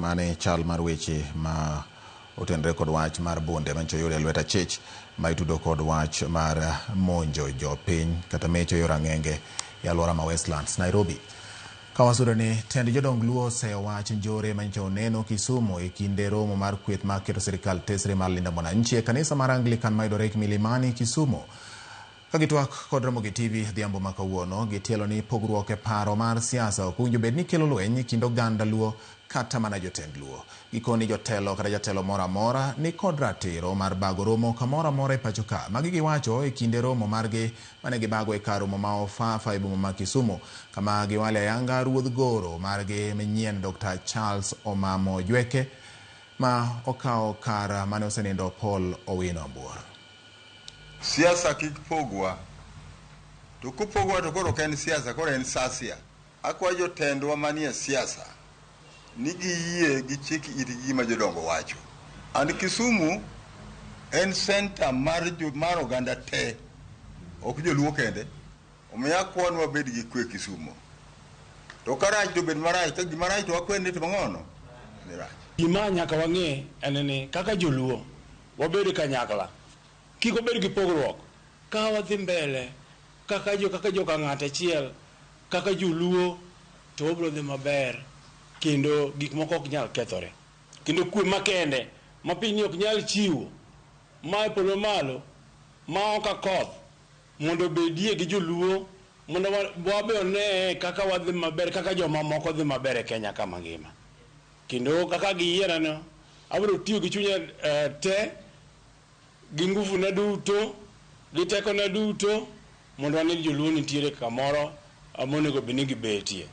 mane chal mar weche ma otenre kod wach mar bunde mancho yore lweta chich ma itudo kod wach mar monjo jopiny kata mecho yorang'enge e alwora ma Westlands Nairobi. Kawasudo ni tend jodong Luo osewach njore mancho neno Kisumu e kinde romo mar kweth mar keto sirikal tesre mar linda mwananchi e kanisa mar Anglican mayudore Milimani Kisumu. Kagitwak kod Ramogi TV dhiambo ma kawuono gitielo ni pogruok e paro mar siasa ok owinjo bed ni kelo lweny kind oganda Luo kata mana jotend Luo. Gikoni jotelo kata jatelo moro amora ni kod ratiro mar bago romo kamoro amora e pacho ka. Magi giwacho e kinde romo margi mane gibago e kar romo ma Ofafa e boma ma Kisumu, kama giwale ayanga ruodh goro margi manyien Dr. Charles Omamo Jweke ma okawo kar mane osenindo Paul Owino Ambuor. Siasa kikpogwa to kupogwa to koro ken siasa koro en sasia. Akwa jotendwa manie siasa nigi yie gi chiki itigi ma jodongo wacho. And Kisumu en center mar oganda te, ok joluo kende. Omiya kwanwa bed gi kwe Kisumu. To karach to bed marach, ka gimarach to wakwene to mang'ono ni rach. Gima nyaka wang'e en ni kaka joluo wabed kanyakla. Kiko bed gi pogruok ka wadhi mbele kaka joka ng'at achiel kaka joluo to wabro dhi maber kendo gik moko ok nyal kethore kendo kwe makende ma piny ok nyal chiwo ma polo malo ma ok akoth mondo bedie gi joluo mondo wabe one kaka wadhi maber kaka joma moko dhi maber e Kenya kama ngima kendo kaka giyierano abro tiyo gi chunya te gi nguvu na duto gi teko na duto mondo ane joluo nitiere kamoro monego bed ni gibetie.